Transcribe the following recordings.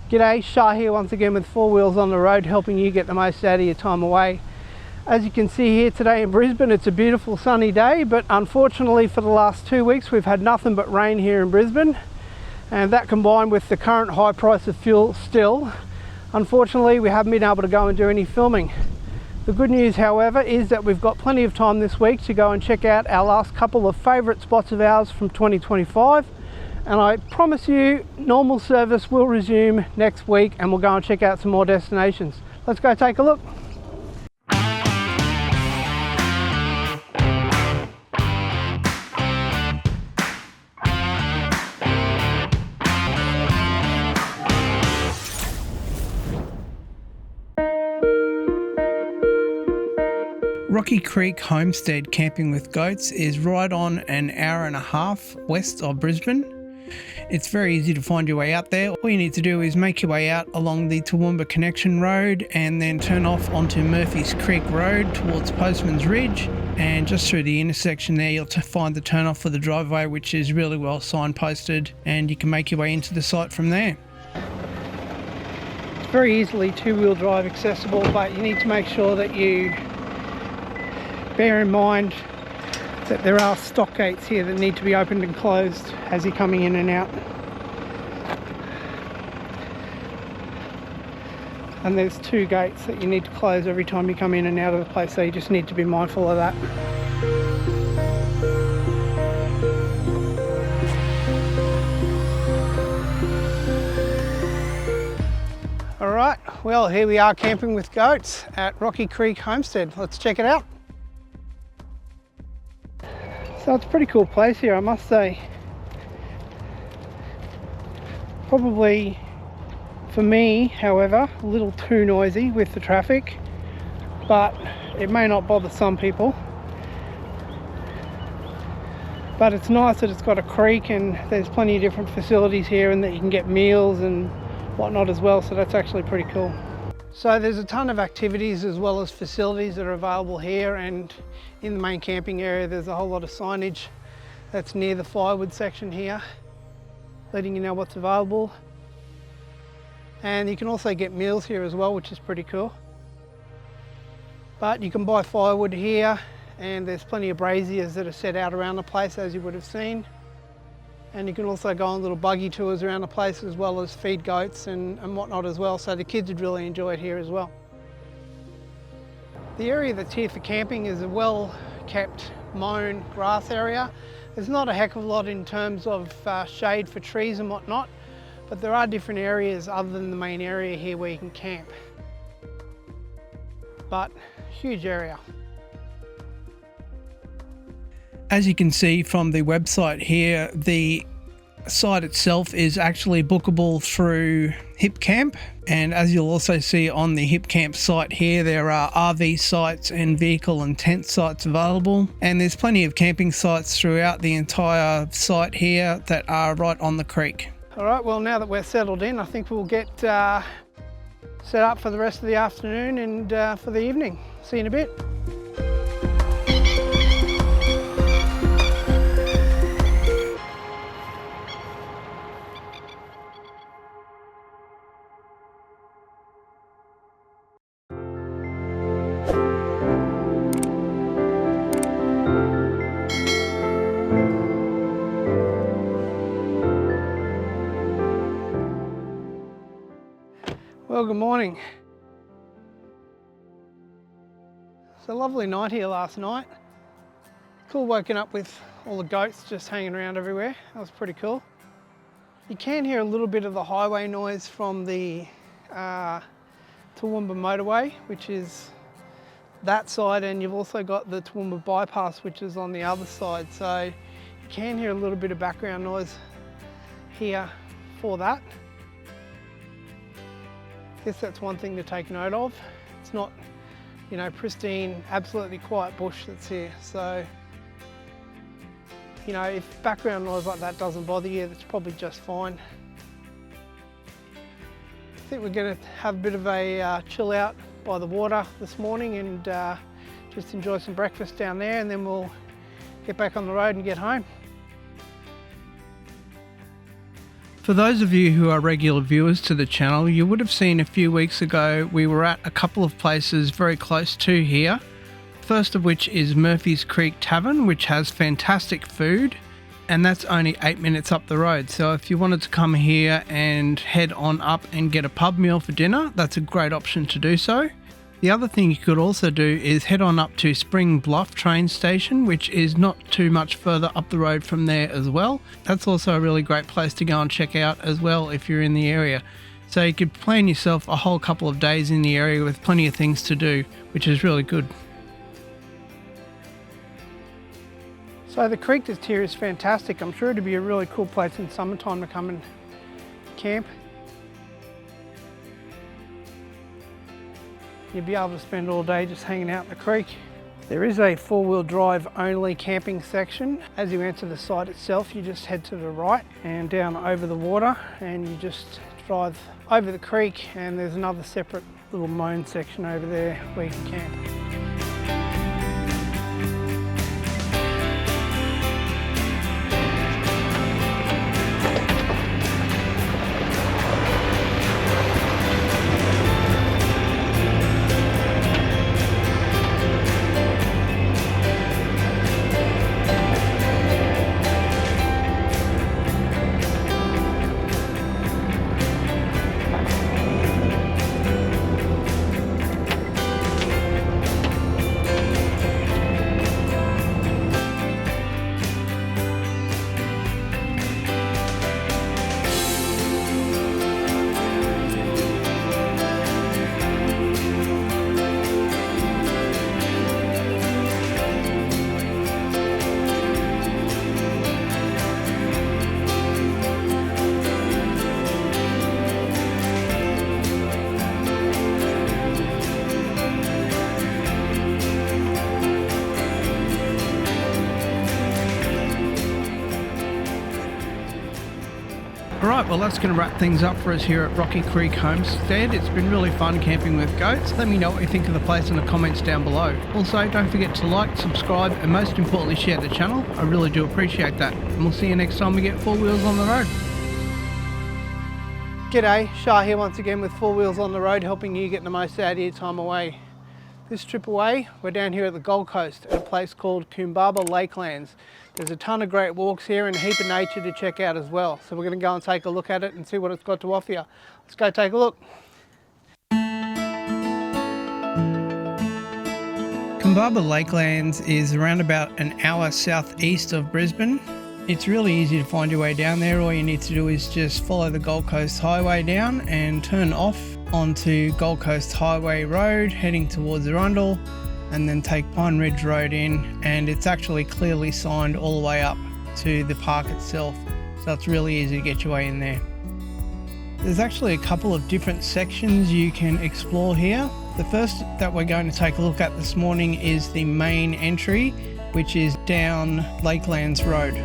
G'day, Shah here once again with Four Wheels on the Road, helping you get the most out of your time away. As you can see here today in Brisbane, it's a beautiful sunny day, but unfortunately for the last 2 weeks we've had nothing but rain here in Brisbane, and that combined with the current high price of fuel still, unfortunately we haven't been able to go and do any filming. The good news, however, is that we've got plenty of time this week to go and check out our last couple of favourite spots of ours from 2025. And I promise you, normal service will resume next week and we'll go and check out some more destinations. Let's go take a look. Rocky Creek Homestead Camping with Goats is right on an hour and a half west of Brisbane. It's very easy to find your way out there. All you need to do is make your way out along the Toowoomba Connection Road and then turn off onto Murphy's Creek Road towards Postman's Ridge, and just through the intersection there you'll find the turn off for the driveway, which is really well signposted, and you can make your way into the site from there. It's very easily two-wheel drive accessible, but you need to make sure that you bear in mind that there are stock gates here that need to be opened and closed as you're coming in and out. And there's 2 gates that you need to close every time you come in and out of the place, so you just need to be mindful of that. Alright, well here we are camping with goats at Rocky Creek Homestead. Let's check it out. So it's a pretty cool place here, I must say. Probably, for me, however, a little too noisy with the traffic, but it may not bother some people. But it's nice that it's got a creek and there's plenty of different facilities here, and that you can get meals and whatnot as well, so that's actually pretty cool. So there's a ton of activities as well as facilities that are available here, and in the main camping area there's a whole lot of signage that's near the firewood section here, letting you know what's available. And you can also get meals here as well, which is pretty cool. But you can buy firewood here, and there's plenty of braziers that are set out around the place, as you would have seen. And you can also go on little buggy tours around the place, as well as feed goats and whatnot as well, so the kids would really enjoy it here as well. The area that's here for camping is a well-kept mown grass area. There's not a heck of a lot in terms of shade for trees and whatnot, but there are different areas other than the main area here where you can camp. But huge area. As you can see from the website here, the site itself is actually bookable through HipCamp, and as you'll also see on the HipCamp site here, there are RV sites and vehicle and tent sites available, and there's plenty of camping sites throughout the entire site here that are right on the creek. Alright, well now that we're settled in, I think we'll get set up for the rest of the afternoon and for the evening. See you in a bit. Well, good morning. It's a lovely night here last night. Cool waking up with all the goats just hanging around everywhere. That was pretty cool. You can hear a little bit of the highway noise from the Toowoomba motorway, which is that side, and you've also got the Toowoomba bypass, which is on the other side. So you can hear a little bit of background noise here for that. I guess that's one thing to take note of. It's not, you know, pristine, absolutely quiet bush that's here. So, you know, if background noise like that doesn't bother you, that's probably just fine. I think we're going to have a bit of a chill out by the water this morning and just enjoy some breakfast down there, and then we'll get back on the road and get home. For those of you who are regular viewers to the channel, you would have seen a few weeks ago we were at a couple of places very close to here. First of which is Murphy's Creek Tavern, which has fantastic food, and that's only 8 minutes up the road. So if you wanted to come here and head on up and get a pub meal for dinner, that's a great option to do so. The other thing you could also do is head on up to Spring Bluff train station, which is not too much further up the road from there as well. That's also a really great place to go and check out as well if you're in the area. So you could plan yourself a whole couple of days in the area with plenty of things to do, which is really good. So the creek just here is fantastic. I'm sure it'd be a really cool place in summertime to come and camp. You'd be able to spend all day just hanging out in the creek. There is a four-wheel drive only camping section. As you enter the site itself, you just head to the right and down over the water, and you just drive over the creek, and there's another separate little mown section over there where you can camp. Alright, well that's going to wrap things up for us here at Rocky Creek Homestead. It's been really fun camping with goats. Let me know what you think of the place in the comments down below. Also, don't forget to like, subscribe, and most importantly share the channel. I really do appreciate that. And we'll see you next time we get Four Wheels on the Road. G'day, Shah here once again with Four Wheels on the Road, helping you get the most out of your time away. This trip away, we're down here at the Gold Coast at a place called Coombabah Lakelands. There's a ton of great walks here and a heap of nature to check out as well. So we're going to go and take a look at it and see what it's got to offer you. Let's go take a look. Coombabah Lakelands is around about an hour southeast of Brisbane. It's really easy to find your way down there. All you need to do is just follow the Gold Coast Highway down and turn off onto Gold Coast Highway Road heading towards Arundel, and then take Pine Ridge Road in, and it's actually clearly signed all the way up to the park itself, so it's really easy to get your way in there. There's actually a couple of different sections you can explore here. The first that we're going to take a look at this morning is the main entry, which is down Lakelands Road.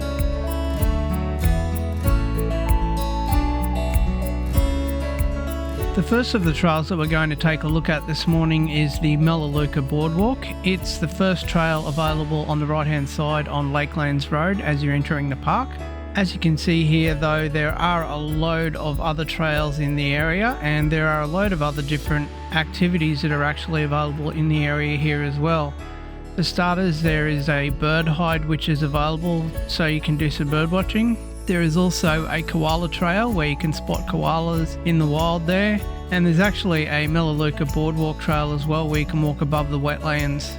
The first of the trails that we're going to take a look at this morning is the Melaleuca Boardwalk. It's the first trail available on the right hand side on Lakelands Road as you're entering the park. As you can see here though, there are a load of other trails in the area, and there are a load of other different activities that are actually available in the area here as well. For starters, there is a bird hide which is available so you can do some bird watching. There is also a koala trail where you can spot koalas in the wild there, and there's actually a Melaleuca Boardwalk trail as well where you can walk above the wetlands.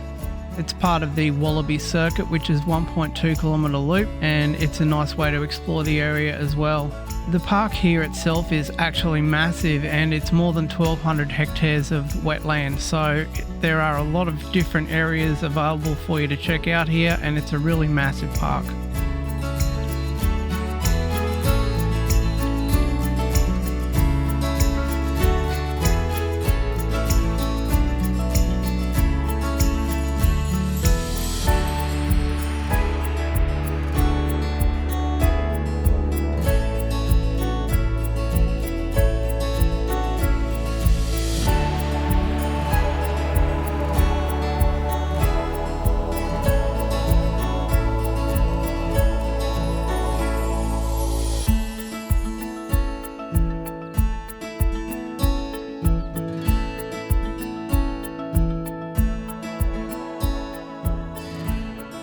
It's part of the Wallaby Circuit, which is 1.2 kilometre loop, and it's a nice way to explore the area as well. The park here itself is actually massive, and it's more than 1,200 hectares of wetland, so there are a lot of different areas available for you to check out here, and it's a really massive park.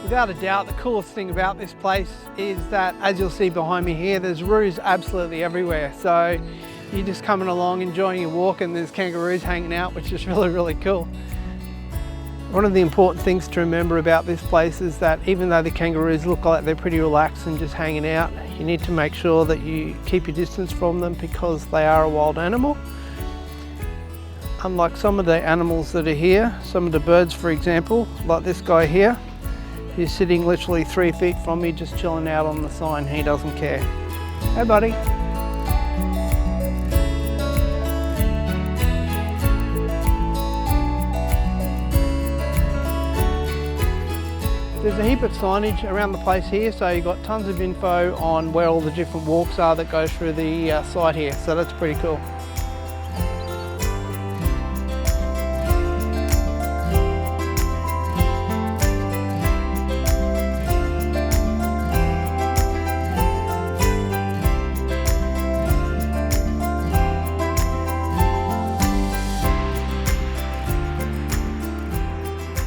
Without a doubt, the coolest thing about this place is that, as you'll see behind me here, there's roos absolutely everywhere. So you're just coming along, enjoying your walk, and there's kangaroos hanging out, which is really, really cool. One of the important things to remember about this place is that even though the kangaroos look like they're pretty relaxed and just hanging out, you need to make sure that you keep your distance from them because they are a wild animal. Unlike some of the animals that are here, some of the birds, for example, like this guy here, he's sitting literally 3 feet from me just chilling out on the sign. He doesn't care. Hey buddy. There's a heap of signage around the place here, so you've got tons of info on where all the different walks are that go through the site here, so that's pretty cool.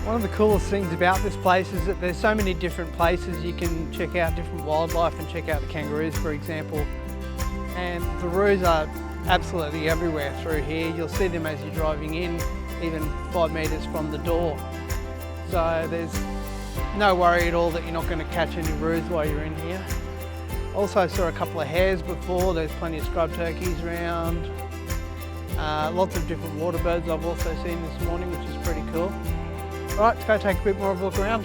One of the coolest things about this place is that there's so many different places you can check out different wildlife and check out the kangaroos, for example. And the roos are absolutely everywhere through here. You'll see them as you're driving in, even 5 metres from the door. So there's no worry at all that you're not going to catch any roos while you're in here. Also saw a couple of hares before. There's plenty of scrub turkeys around. Lots of different water birds I've also seen this morning, which is pretty cool. Right, let's go take a bit more of a look around.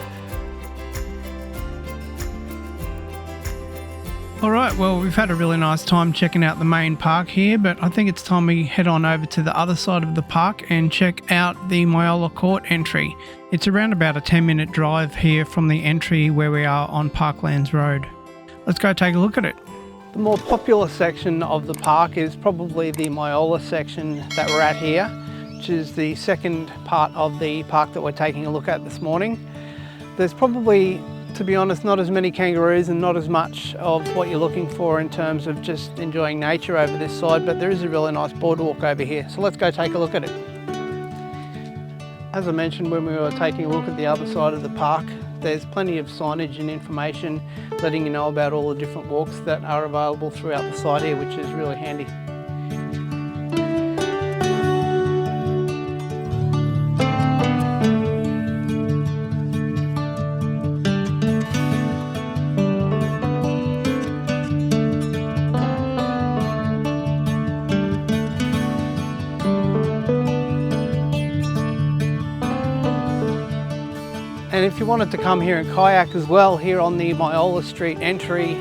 Alright, well we've had a really nice time checking out the main park here, but I think it's time we head on over to the other side of the park and check out the Myola Court entry. It's around about a 10-minute drive here from the entry where we are on Parklands Road. Let's go take a look at it. The more popular section of the park is probably the Myola section that we're at here, which is the second part of the park that we're taking a look at this morning. There's probably, to be honest, not as many kangaroos and not as much of what you're looking for in terms of just enjoying nature over this side, but there is a really nice boardwalk over here, so let's go take a look at it. As I mentioned when we were taking a look at the other side of the park, there's plenty of signage and information letting you know about all the different walks that are available throughout the site here, which is really handy. And if you wanted to come here and kayak as well, here on the Myola Street entry,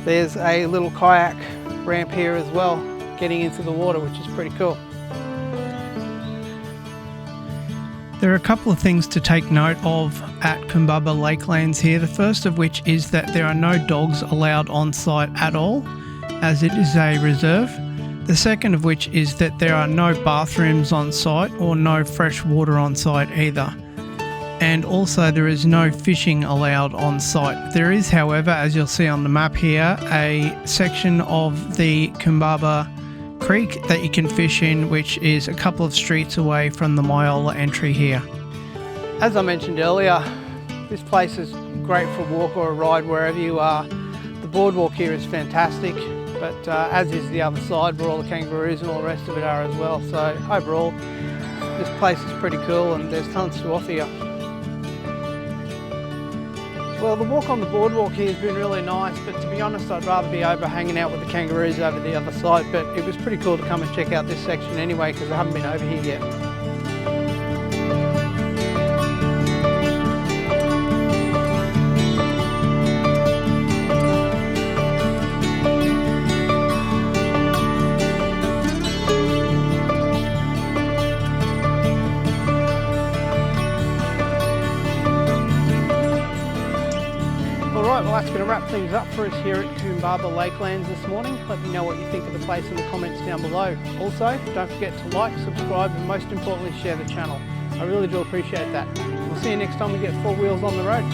there's a little kayak ramp here as well, getting into the water, which is pretty cool. There are a couple of things to take note of at Coombabah Lakelands here. The first of which is that there are no dogs allowed on site at all, as it is a reserve. The second of which is that there are no bathrooms on site or no fresh water on site either. And also there is no fishing allowed on site. There is, however, as you'll see on the map here, a section of the Coombabah Creek that you can fish in, which is a couple of streets away from the Myola entry here. As I mentioned earlier, this place is great for a walk or a ride wherever you are. The boardwalk here is fantastic, but as is the other side where all the kangaroos and all the rest of it are as well. So overall, this place is pretty cool and there's tons to offer you. Well, the walk on the boardwalk here has been really nice, but to be honest, I'd rather be over hanging out with the kangaroos over the other side, but it was pretty cool to come and check out this section anyway, because I haven't been over here yet. Well, that's going to wrap things up for us here at Coombabah Lakelands this morning. Let me know what you think of the place in the comments down below. Also, don't forget to like, subscribe, and most importantly, share the channel. I really do appreciate that. We'll see you next time we get 4 wheels on the road.